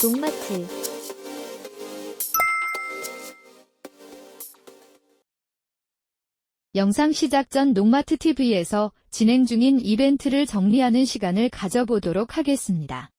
농마트 영상 시작 전 농마트 TV에서 진행 중인 이벤트를 정리하는 시간을 가져보도록 하겠습니다.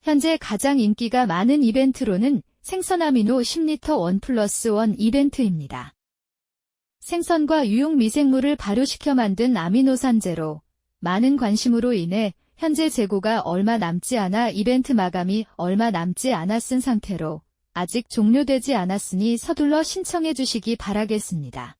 현재 가장 인기가 많은 이벤트로는 생선 아미노 10L 1+1 이벤트입니다. 생선과 유용 미생물을 발효시켜 만든 아미노산 제로, 많은 관심으로 인해 현재 재고가 얼마 남지 않아 이벤트 마감이 얼마 남지 않았은 상태로 아직 종료되지 않았으니 서둘러 신청해 주시기 바라겠습니다.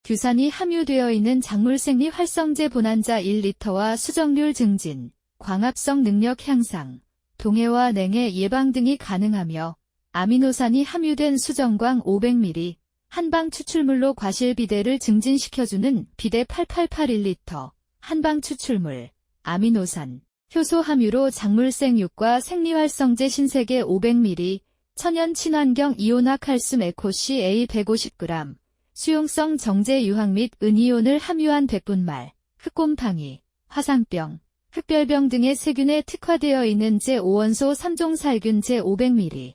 규산이 함유되어 있는 작물생리 활성제 본환자 1리터와 수정률 증진, 광합성 능력 향상, 동해와 냉해 예방 등이 가능하며 아미노산이 함유된 수정광 500ml, 한방 추출물로 과실 비대를 증진시켜주는 비대 888 1리터, 한방 추출물, 아미노산, 효소 함유로 작물생육과 생리활성제 신세계 500ml, 천연 친환경 이온화 칼슘 에코시 A 150g, 수용성 정제 유황 및 은이온을 함유한 백분말, 흑곰팡이, 화상병, 흑별병 등의 세균에 특화되어 있는 제5원소 3종 살균 제 500ml.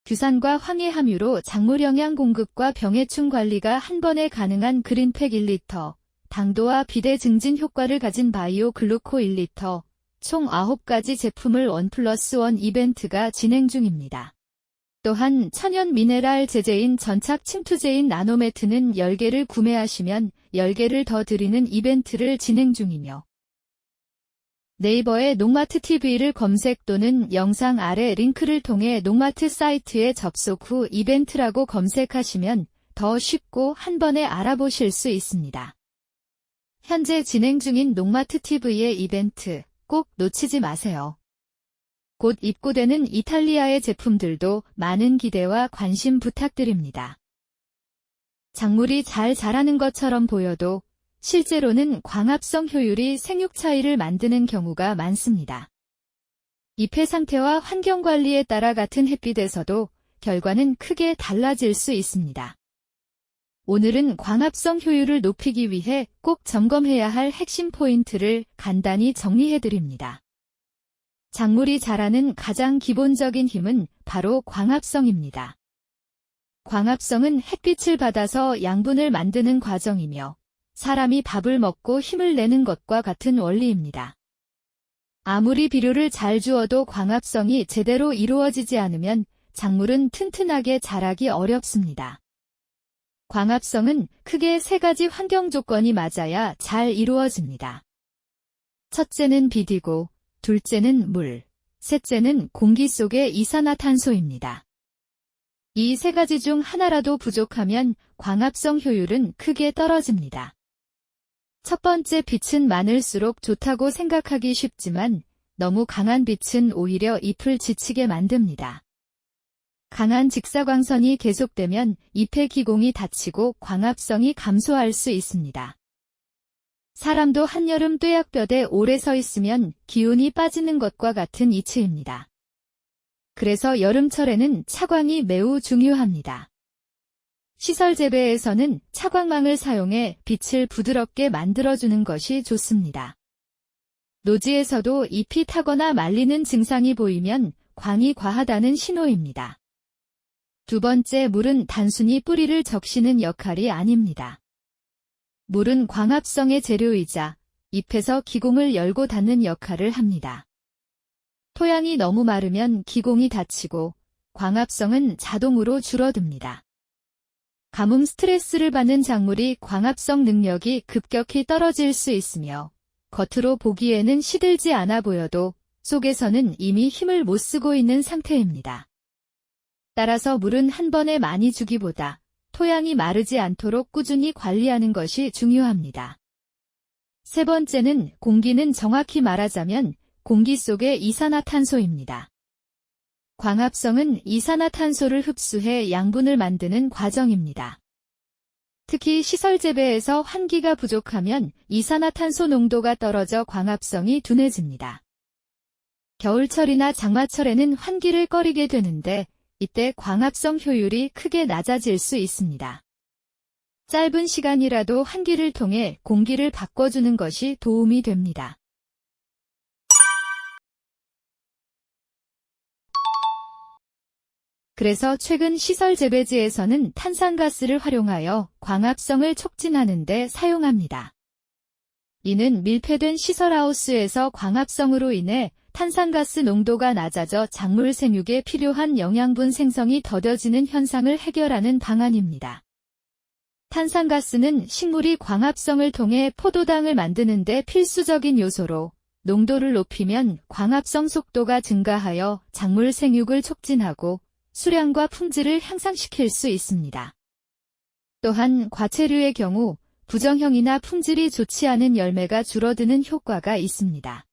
규산과 황해 함유로 작물 영양 공급과 병해충 관리가 한 번에 가능한 그린팩 1리터, 당도와 비대 증진 효과를 가진 바이오 글루코 1리터, 총 9가지 제품을 1+1 이벤트가 진행 중입니다. 또한 천연 미네랄 제제인 전착 침투제인 나노매트는 10개를 구매하시면 10개를 더 드리는 이벤트를 진행 중이며 네이버에 농마트 TV를 검색 또는 영상 아래 링크를 통해 농마트 사이트에 접속 후 이벤트라고 검색하시면 더 쉽고 한 번에 알아보실 수 있습니다. 현재 진행 중인 농마트 TV의 이벤트 꼭 놓치지 마세요. 곧 입고되는 이탈리아의 제품들도 많은 기대와 관심 부탁드립니다. 작물이 잘 자라는 것처럼 보여도 실제로는 광합성 효율이 생육 차이를 만드는 경우가 많습니다. 잎의 상태와 환경 관리에 따라 같은 햇빛에서도 결과는 크게 달라질 수 있습니다. 오늘은 광합성 효율을 높이기 위해 꼭 점검해야 할 핵심 포인트를 간단히 정리해드립니다. 작물이 자라는 가장 기본적인 힘은 바로 광합성입니다. 광합성은 햇빛을 받아서 양분을 만드는 과정이며 사람이 밥을 먹고 힘을 내는 것과 같은 원리입니다. 아무리 비료를 잘 주어도 광합성이 제대로 이루어지지 않으면 작물은 튼튼하게 자라기 어렵습니다. 광합성은 크게 3가지 환경 조건이 맞아야 잘 이루어집니다. 첫째는 빛이고, 둘째는 물, 셋째는 공기 속의 이산화탄소입니다. 이 3가지 중 하나라도 부족하면 광합성 효율은 크게 떨어집니다. 첫 번째 빛은 많을수록 좋다고 생각하기 쉽지만 너무 강한 빛은 오히려 잎을 지치게 만듭니다. 강한 직사광선이 계속되면 잎의 기공이 닫히고 광합성이 감소할 수 있습니다. 사람도 한여름 뙤약볕에 오래 서 있으면 기운이 빠지는 것과 같은 이치입니다. 그래서 여름철에는 차광이 매우 중요합니다. 시설 재배에서는 차광망을 사용해 빛을 부드럽게 만들어주는 것이 좋습니다. 노지에서도 잎이 타거나 말리는 증상이 보이면 광이 과하다는 신호입니다. 두 번째, 물은 단순히 뿌리를 적시는 역할이 아닙니다. 물은 광합성의 재료이자 잎에서 기공을 열고 닫는 역할을 합니다. 토양이 너무 마르면 기공이 닫히고 광합성은 자동으로 줄어듭니다. 가뭄 스트레스를 받는 작물이 광합성 능력이 급격히 떨어질 수 있으며 겉으로 보기에는 시들지 않아 보여도 속에서는 이미 힘을 못 쓰고 있는 상태입니다. 따라서 물은 한 번에 많이 주기보다 토양이 마르지 않도록 꾸준히 관리하는 것이 중요합니다. 세 번째는 공기는 정확히 말하자면 공기 속의 이산화탄소입니다. 광합성은 이산화탄소를 흡수해 양분을 만드는 과정입니다. 특히 시설 재배에서 환기가 부족하면 이산화탄소 농도가 떨어져 광합성이 둔해집니다. 겨울철이나 장마철에는 환기를 꺼리게 되는데 이때 광합성 효율이 크게 낮아질 수 있습니다. 짧은 시간이라도 환기를 통해 공기를 바꿔주는 것이 도움이 됩니다. 그래서 최근 시설 재배지에서는 탄산가스를 활용하여 광합성을 촉진하는 데 사용합니다. 이는 밀폐된 시설하우스에서 광합성으로 인해 탄산가스 농도가 낮아져 작물 생육에 필요한 영양분 생성이 더뎌지는 현상을 해결하는 방안입니다. 탄산가스는 식물이 광합성을 통해 포도당을 만드는 데 필수적인 요소로 농도를 높이면 광합성 속도가 증가하여 작물 생육을 촉진하고 수량과 품질을 향상시킬 수 있습니다. 또한 과체류의 경우 부정형이나 품질이 좋지 않은 열매가 줄어드는 효과가 있습니다.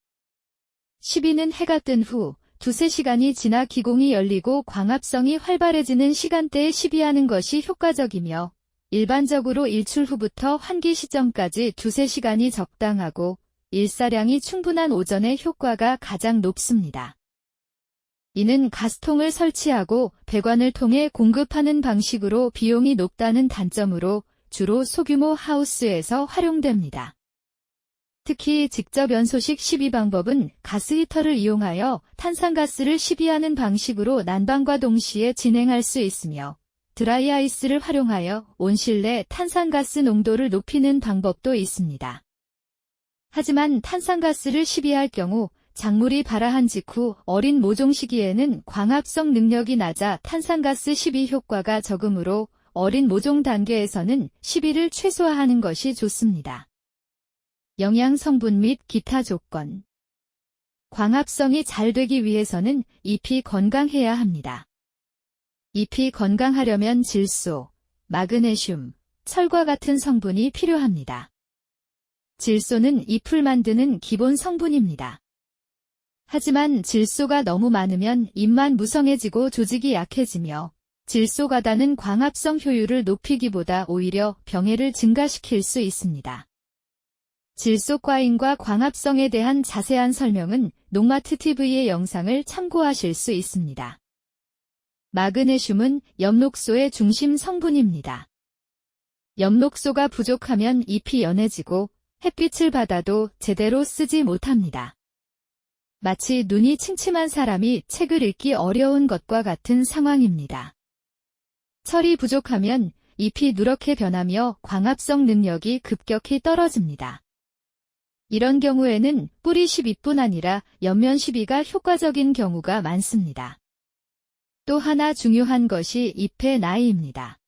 시비는 해가 뜬 후 2-3시간이 지나 기공이 열리고 광합성이 활발해지는 시간대에 시비하는 것이 효과적이며 일반적으로 일출 후부터 환기 시점까지 2-3시간이 적당하고 일사량이 충분한 오전에 효과가 가장 높습니다. 이는 가스통을 설치하고 배관을 통해 공급하는 방식으로 비용이 높다는 단점으로 주로 소규모 하우스에서 활용됩니다. 특히 직접 연소식 시비 방법은 가스히터를 이용하여 탄산가스를 시비하는 방식으로 난방과 동시에 진행할 수 있으며 드라이아이스를 활용하여 온실내 탄산가스 농도를 높이는 방법도 있습니다. 하지만 탄산가스를 시비할 경우 작물이 발아한 직후 어린 모종 시기에는 광합성 능력이 낮아 탄산가스 시비 효과가 적으므로 어린 모종 단계에서는 시비를 최소화하는 것이 좋습니다. 영양 성분 및 기타 조건. 광합성이 잘 되기 위해서는 잎이 건강해야 합니다. 잎이 건강하려면 질소, 마그네슘, 철과 같은 성분이 필요합니다. 질소는 잎을 만드는 기본 성분입니다. 하지만 질소가 너무 많으면 잎만 무성해지고 조직이 약해지며 질소 과다는 광합성 효율을 높이기보다 오히려 병해를 증가시킬 수 있습니다. 질소 과잉과 광합성에 대한 자세한 설명은 농마트 TV의 영상을 참고하실 수 있습니다. 마그네슘은 엽록소의 중심 성분입니다. 엽록소가 부족하면 잎이 연해지고 햇빛을 받아도 제대로 쓰지 못합니다. 마치 눈이 침침한 사람이 책을 읽기 어려운 것과 같은 상황입니다. 철이 부족하면 잎이 누렇게 변하며 광합성 능력이 급격히 떨어집니다. 이런 경우에는 뿌리 시비뿐 아니라 옆면 시비가 효과적인 경우가 많습니다. 또 하나 중요한 것이 잎의 나이입니다.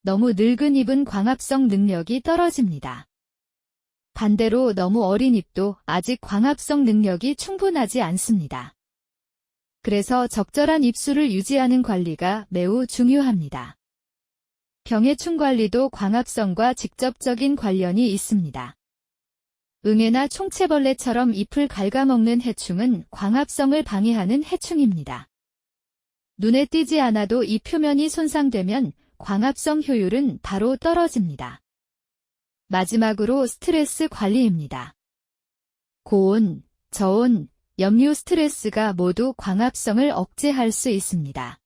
너무 늙은 잎은 광합성 능력이 떨어집니다. 반대로 너무 어린 잎도 아직 광합성 능력이 충분하지 않습니다. 그래서 적절한 잎수를 유지하는 관리가 매우 중요합니다. 병해충 관리도 광합성과 직접적인 관련이 있습니다. 응애나 총채벌레처럼 잎을 갉아먹는 해충은 광합성을 방해하는 해충입니다. 눈에 띄지 않아도 잎 표면이 손상되면 광합성 효율은 바로 떨어집니다. 마지막으로 스트레스 관리입니다. 고온, 저온, 염류 스트레스가 모두 광합성을 억제할 수 있습니다.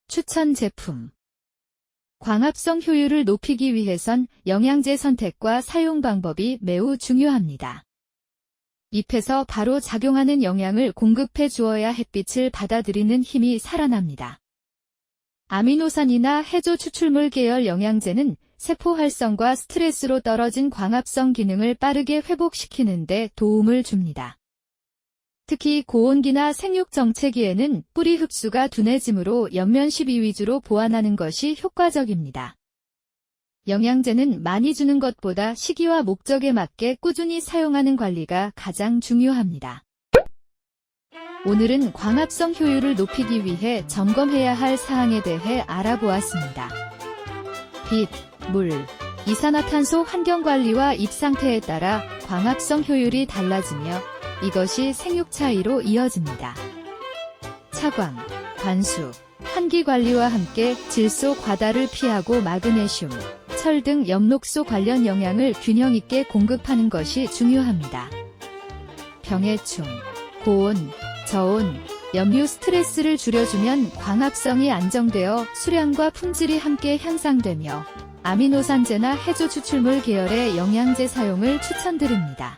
추천 제품. 광합성 효율을 높이기 위해선 영양제 선택과 사용 방법이 매우 중요합니다. 잎에서 바로 작용하는 영양을 공급해 주어야 햇빛을 받아들이는 힘이 살아납니다. 아미노산이나 해조 추출물 계열 영양제는 세포 활성과 스트레스로 떨어진 광합성 기능을 빠르게 회복시키는 데 도움을 줍니다. 특히 고온기나 생육 정체기에는 뿌리 흡수가 둔해지므로 옆면 시비 위주로 보완하는 것이 효과적입니다. 영양제는 많이 주는 것보다 시기와 목적에 맞게 꾸준히 사용하는 관리가 가장 중요합니다. 오늘은 광합성 효율을 높이기 위해 점검해야 할 사항에 대해 알아보았습니다. 빛, 물, 이산화탄소 환경관리와 잎 상태에 따라 광합성 효율이 달라지며 이것이 생육 차이로 이어집니다. 차광, 관수, 환기 관리와 함께 질소 과다를 피하고 마그네슘, 철 등 엽록소 관련 영양을 균형 있게 공급하는 것이 중요합니다. 병해충, 고온, 저온, 염류 스트레스를 줄여주면 광합성이 안정되어 수량과 품질이 함께 향상되며 아미노산제나 해조 추출물 계열의 영양제 사용을 추천드립니다.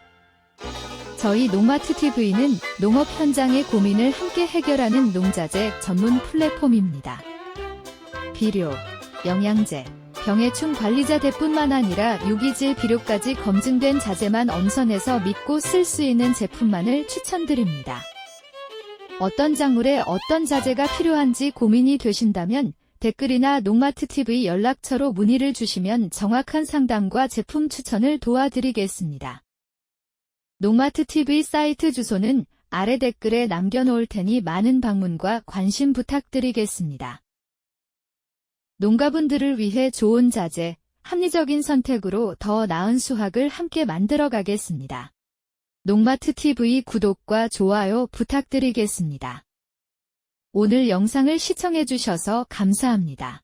저희 농마트TV는 농업 현장의 고민을 함께 해결하는 농자재 전문 플랫폼입니다. 비료, 영양제, 병해충 관리자재뿐만 아니라 유기질 비료까지 검증된 자재만 엄선해서 믿고 쓸 수 있는 제품만을 추천드립니다. 어떤 작물에 어떤 자재가 필요한지 고민이 되신다면 댓글이나 농마트TV 연락처로 문의를 주시면 정확한 상담과 제품 추천을 도와드리겠습니다. 농마트TV 사이트 주소는 아래 댓글에 남겨놓을 테니 많은 방문과 관심 부탁드리겠습니다. 농가분들을 위해 좋은 자재, 합리적인 선택으로 더 나은 수확을 함께 만들어 가겠습니다. 농마트TV 구독과 좋아요 부탁드리겠습니다. 오늘 영상을 시청해주셔서 감사합니다.